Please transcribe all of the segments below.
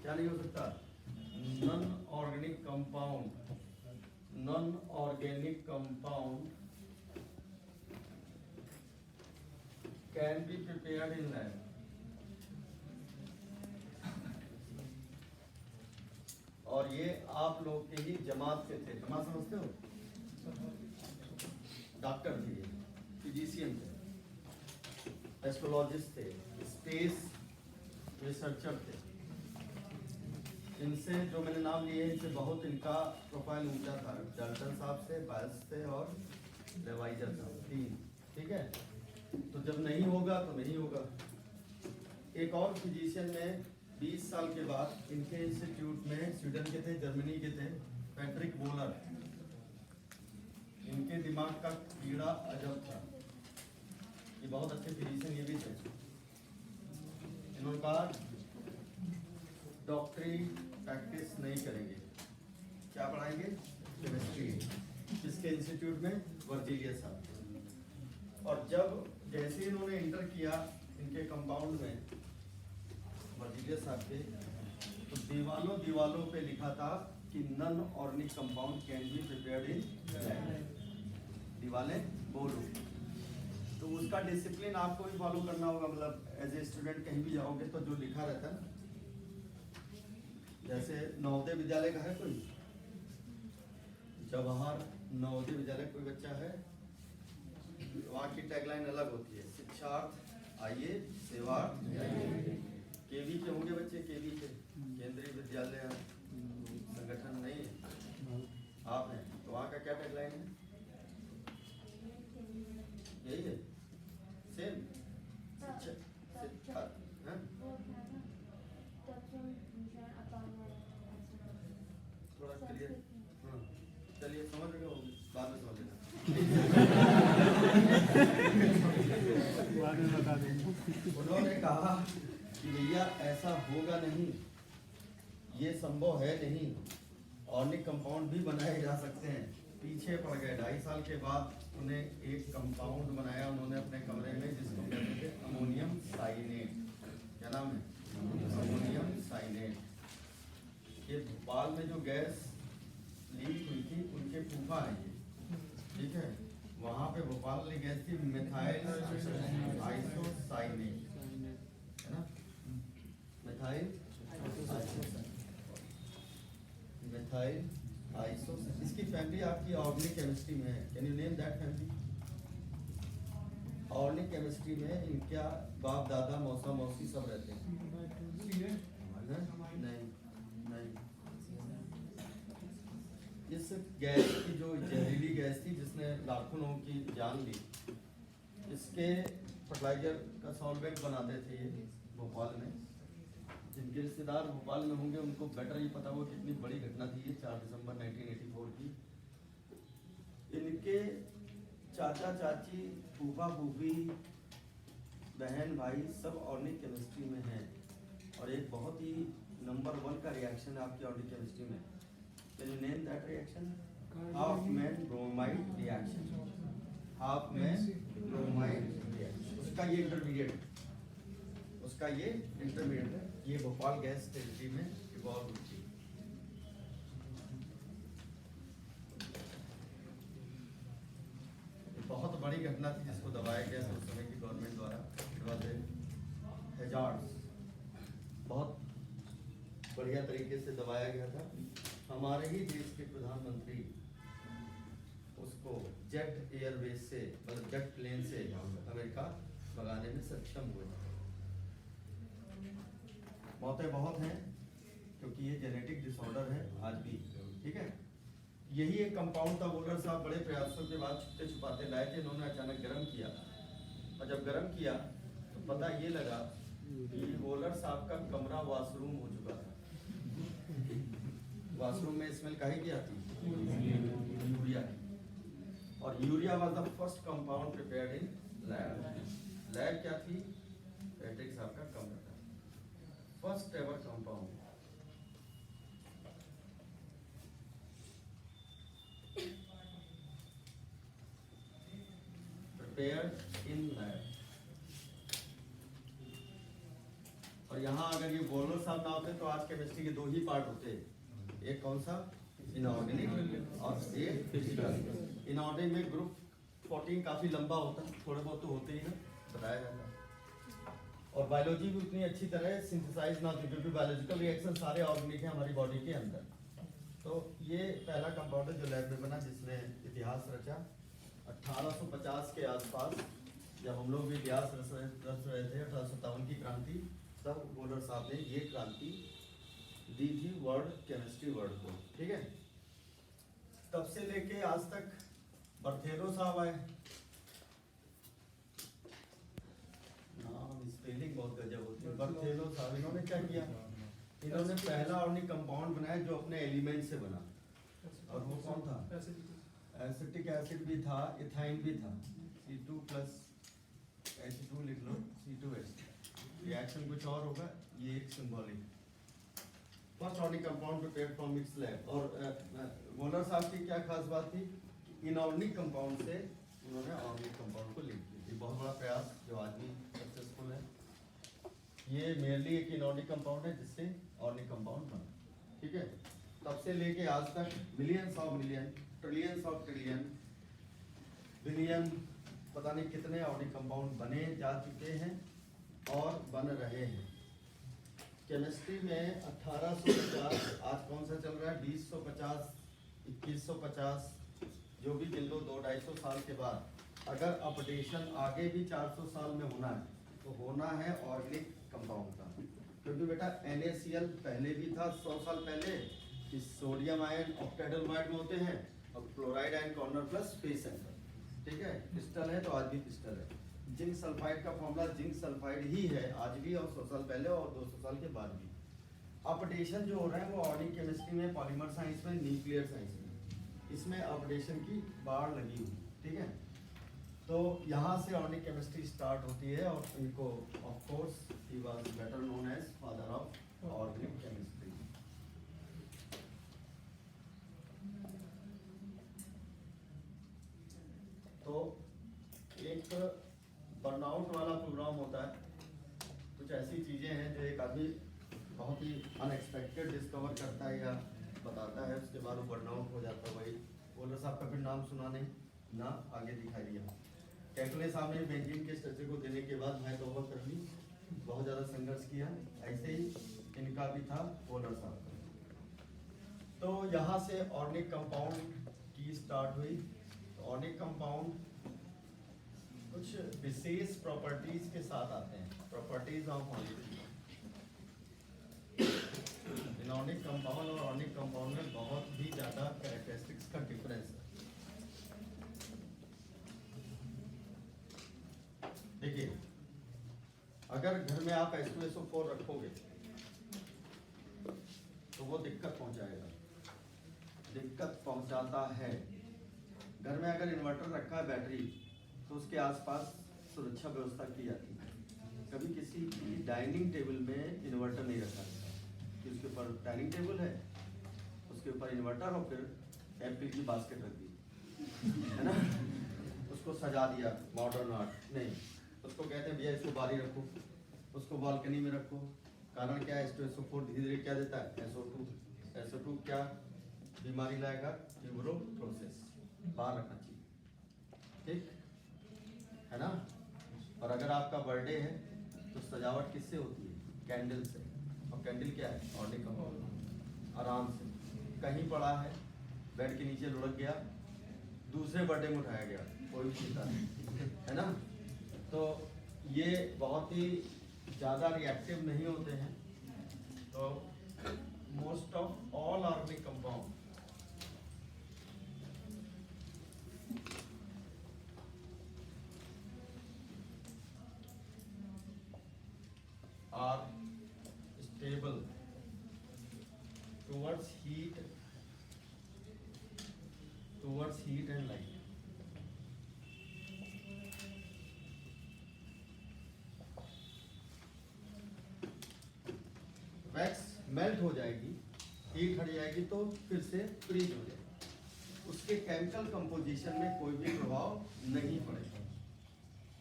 क्या नहीं हो सकता? Non organic compound, non organic compound can be prepared in lab. और ये आप लोग के ही जमात के थे, जमात समझते हो? डॉक्टर थे, फिजिशियन थे, एस्ट्रोलॉजिस्ट थे, स्पेस रिसर्चर थे। इनसे जो मैंने नाम लिए इनसे बहुत इनका प्रोफाइल ऊंचा था। डाल्टन साहब से, बायस से और लेवाइजर साहब, तीन। ठीक है, तो जब नहीं होगा तो नहीं होगा। एक और फिजिशियन में 20 साल के बाद इनके इंस्टीट्यूट में, स्वीडन के थे, जर्मनी के थे, पैट्रिक बोलर। इनके दिमाग का कीड़ा अजब था। ये बहुत अच्छे फिजिशियन ये भी थे। इन्होंने कहा डॉक्टरी प्रैक्टिस नहीं करेंगे, क्या पढ़ाएंगे? केमिस्ट्री। किसके इंस्टीट्यूट में? वर्जीलियस साहब। और जब जैसे इन्होंने इंटर किया इनके कंपाउंड में, वर्जीलियस साहब के, तो दीवालों दीवालों पे लिखा था कि non organic compound can be prepared in lab. दीवालें बोलो। तो उसका डिसिप्लिन आपको भी फॉलो करना होगा। मतलब एज ए स्टूडेंट कहीं भी जाओगे तो जो लिखा रहता है ना, जैसे नवोदय विद्यालय का है कोई, जवाहर नवोदय विद्यालय कोई बच्चा है, वहाँ की टैगलाइन अलग होती है, शिक्षार्थ आइए सेवार्थ जाइए। केवी के होंगे बच्चे, केवी के केंद्रीय विद्यालय संगठन नहीं है, आप हैं, तो वहाँ का क्या टैगलाइन है? यही है, सेम शिक्षा। थोड़ा क्लियर, हाँ चलिए समझ गए होंगे, बाद में समझ लेना। उन्होंने कहा कि भैया ऐसा होगा नहीं, ये संभव है नहीं, ऑर्गेनिक कंपाउंड भी बनाए जा सकते हैं। पीछे पड़ गए। 2.5 साल के बाद उन्हें एक कंपाउंड बनाया उन्होंने अपने कमरे में, जिसको कहते थे अमोनियम साइनेट। क्या नाम है? Ammonium cyanate. ये भोपाल में जो गैस लीक हुई थी उनके फूफा है ये, ठीक है, वहाँ पे भोपाल वाली गैस थी मिथाइल आइसोसाइनेट, है ना, मिथाइल मिथाइल आइसोसाइनेट। इसकी फैमिली आपकी ऑर्गेनिक केमिस्ट्री में है। Can you name that family? Organic chemistry में इनका बाप दादा मौसा मौसी सब रहते हैं। नहीं नहीं, इस गैस की जो जहरीली गैस थी जिसने लाखों लोगों की जान ली, इसके फर्टिलाइजर का सॉल्वेंट बनाते थे ये भोपाल में। जिनके रिश्तेदार भोपाल में होंगे उनको बेटर ये पता हो कितनी बड़ी घटना थी ये 4 दिसंबर 1984 की। इनके चाचा चाची, फूफा फूफी, बहन भाई सब ऑर्गेनिक केमिस्ट्री में हैं। और एक बहुत ही नंबर 1 का रिएक्शन है आपकी ऑर्गेनिक केमिस्ट्री में। Can you name that reaction? Half man bromide reaction. Half man bromide reaction, उसका ये इंटरमीडिएट, उसका ये इंटरमीडिएट है। ये भोपाल गैस टेरिटरी में इवॉल्व हुई थी। बहुत बड़ी घटना थी जिसको दबाया गया था उस समय की गवर्नमेंट द्वारा। हैजार्ड्स बहुत बढ़िया तरीके से दबाया गया था। हमारे ही देश के प्रधानमंत्री उसको जेट एयरवेज से, मतलब जेट प्लेन से अमेरिका भगाने में सक्षम हुए। मौतें बहुत हैं क्योंकि ये जेनेटिक डिसऑर्डर है आज भी, ठीक है। यही एक कंपाउंड था, वोलर साहब बड़े प्रयासों के बाद छुपते छुपाते लाए थे। इन्होंने अचानक गर्म किया, और जब गर्म किया तो पता ये लगा कि वोलर साहब का कमरा वॉशरूम हो चुका था। वॉशरूम में स्मेल काहे की आती? यूरिया की। और urea was the first compound prepared in lab. Lab क्या थी? पैट्रिक साहब का कमरा था, first ever compound. prepared in lab। और यहाँ अगर ये बोलो साहब ना होते तो आज केमिस्ट्री के 2 ही पार्ट होते, एक कौन सा इनऑर्गेनिक और एक फिजिकल। इनऑर्गेनिक में ग्रुप 14 काफी लंबा होता है, थोड़े बहुत तो होते ही ना, बताया जाता है। और बायोलॉजी भी उतनी अच्छी तरह सिंथेसाइज ना होती क्योंकि बायोलॉजिकल रिएक्शन सारे ऑर्गेनिक हैं हमारी बॉडी के अंदर। तो ये पहला कंपाउंड है जो लैब में बना जिसने इतिहास रचा 1850 के आसपास, जब हम लोग भी इतिहास रच रहे थे 1857 की क्रांति, तब वोलर साहब ने ये क्रांति दी थी वर्ल्ड केमिस्ट्री वर्ल्ड को। ठीक है, तब से लेके आज तक बर्थेलो साहब आए, नाम स्पेलिंग बहुत गजब होती है। बर्थेलो साहब इन्होंने क्या किया, इन्होंने पहला ऑर्गेनिक कंपाउंड बनाया जो अपने एलिमेंट से बना, और वो कौन था, एसिटिक एसिड भी था, इथाइन भी था, C2 प्लस H2 लिख लो, C2H। रिएक्शन कुछ और होगा, ये एक symbolic first organic compound prepared from mixed lab. और वोलर साहब की क्या खास बात थी, इनऑर्गेनिक कंपाउंड से उन्होंने ऑर्गेनिक कंपाउंड को लिंक किया। बहुत बड़ा प्रयास जो आज भी सक्सेसफुल है। ये मेनली एक इनऑर्गेनिक कंपाउंड है जिससे ऑर्गेनिक कंपाउंड बना। ठीक है, तब से लेके आज तक millions of million, trillions of trillion, billion, पता नहीं कितने ऑर्गेनिक कंपाउंड बने जा चुके हैं और बन रहे हैं। केमिस्ट्री में 1850, आज कौन सा चल रहा है, 2050, 2150, जो भी गिन लो, 200-250 साल के बाद अगर अपडेशन आगे भी 400 साल में होना है तो होना है ऑर्गेनिक कंपाउंड का। क्योंकि बेटा NaCl पहले भी था 100 साल पहले, इस सोडियम आयन ऑक्टेडल वाइड में होते हैं, और chloride ion corner plus space centre. ठीक है, क्रिस्टल है तो आज भी क्रिस्टल है। जिंक सल्फाइड का फॉर्मूला जिंक सल्फाइड ही है आज भी, और 100 साल पहले और 200 साल के बाद भी। अपडेशन जो हो रहा है वो ऑर्गेनिक केमिस्ट्री में, पॉलीमर साइंस में, न्यूक्लियर साइंस में, इसमें अपडेशन की बाढ़ लगी हुई। ठीक है, तो यहाँ से ऑर्गेनिक केमिस्ट्री स्टार्ट होती है, और इनको of course he was better known as father of organic chemistry. तो एक बर्नआउट वाला प्रोग्राम होता है, कुछ ऐसी चीज़ें हैं जो एक आदमी बहुत ही अनएक्सपेक्टेड डिस्कवर करता है या बताता है, उसके बाद वो बर्नआउट हो जाता है। वही वोलर साहब का फिर नाम सुना नहीं ना, आगे दिखाई दिया। कैकले साहब ने बेंजीन के स्ट्रक्चर को देने के बाद मैं तौबा कर ली, बहुत ज़्यादा संघर्ष किया, ऐसे ही इनका भी था वोलर साहब का। तो यहाँ से ऑर्गेनिक कंपाउंड की स्टार्ट हुई। ऑर्गेनिक कंपाउंड कुछ विशेष प्रॉपर्टीज के साथ आते हैं, properties of organic. Inorganic compound और ऑर्गेनिक कंपाउंड में बहुत ही ज़्यादा कैरेक्टरिस्टिक्स का डिफरेंस है। देखिए, अगर घर में आप H2SO4 रखोगे तो वो दिक्कत पहुंचाएगा, दिक्कत पहुंचाता है। घर में अगर इन्वर्टर रखा है, बैटरी, तो उसके आसपास सुरक्षा व्यवस्था की जाती है। कभी किसी की डाइनिंग टेबल में इन्वर्टर नहीं रखा जाता कि उसके ऊपर डाइनिंग टेबल है, उसके ऊपर इन्वर्टर और फिर एप्पल की बास्केट रख दी, है ना, उसको सजा दिया मॉडर्न आर्ट। नहीं, उसको कहते हैं भैया इसको बाहर रखो, उसको बालकनी में रखो। कारण क्या है, H2SO4 धीरे धीरे क्या देता है, SO2 क्या बीमारी लाएगा, ट्यूबरो प्रोसेस, बाहर रखना चाहिए। ठीक है ना। और अगर आपका बर्थडे है तो सजावट किससे होती है, कैंडल से, और कैंडल क्या है, ऑर्गेनिक कंपाउंड। आराम से कहीं पड़ा है, बेड के नीचे लुढ़क गया, दूसरे बर्थडे में उठाया गया, कोई चिंता नहीं, है ना। तो ये बहुत ही ज़्यादा रिएक्टिव नहीं होते हैं। तो most of all organic compound are stable towards heat and light. Wax melt हो जाएगी, हीट हट जाएगी तो फिर से फ्रीज हो जाएगी, उसके केमिकल कंपोजिशन में कोई भी प्रभाव नहीं पड़ेगा,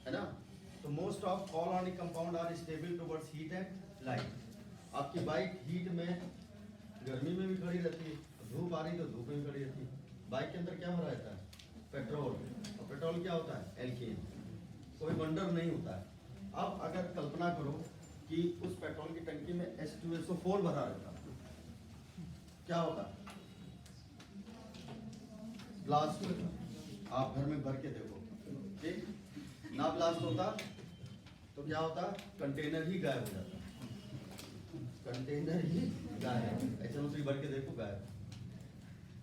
है ना। तो most of all organic compound are stable towards heat and light. आपकी बाइक हीट में, गर्मी में भी खड़ी रहती है, धूप आ रही तो धूप में भी खड़ी रहती है। बाइक के अंदर क्या भरा रहता है? पेट्रोल। और पेट्रोल क्या होता है? एल्कीन। कोई वंडर नहीं होता है। अब अगर कल्पना करो कि उस पेट्रोल की टंकी में H2SO4 भरा रहता, क्या होता? ब्लास्ट होता। आप घर में भर के देखो, ठीक ना, ब्लास्ट होता तो क्या होता? कंटेनर ही गायब हो जाता, कंटेनर ही गायब। HNO3 भर के देखो, गायब।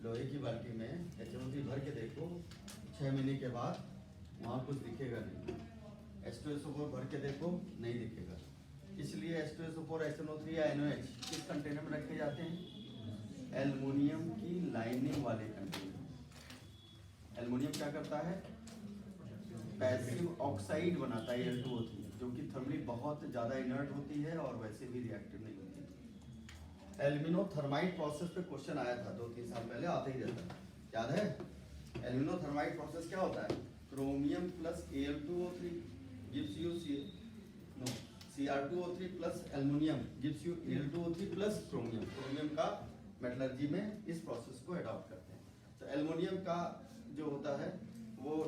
लोहे की बाल्टी में HNO3 भर के देखो, 6 महीने के बाद वहाँ कुछ दिखेगा नहीं। H2SO4 भर के देखो, नहीं दिखेगा। इसलिए H2SO4, HNO3 या NOH किस कंटेनर में रखे जाते हैं? एल्युमिनियम की लाइनिंग वाले कंटेनर। एल्युमिनियम क्या करता है? पैसिव ऑक्साइड बनाता है, Al2O3, जो कि थर्मली बहुत ज़्यादा इनर्ट होती है और वैसे भी रिएक्टिव नहीं होती। एल्यूमिनोथर्माइट प्रोसेस पे क्वेश्चन आया था 2-3 साल पहले, आते ही रहता है, याद है? एल्यूमिनोथर्माइट प्रोसेस क्या होता है? Chromium plus Al2O3 gives you Cr2O3 plus aluminium gives you Al2O3 plus chromium. Chromium का मेटलर्जी में इस प्रोसेस को अडॉप्ट करते हैं। तो एल्युमिनियम का जो होता है वो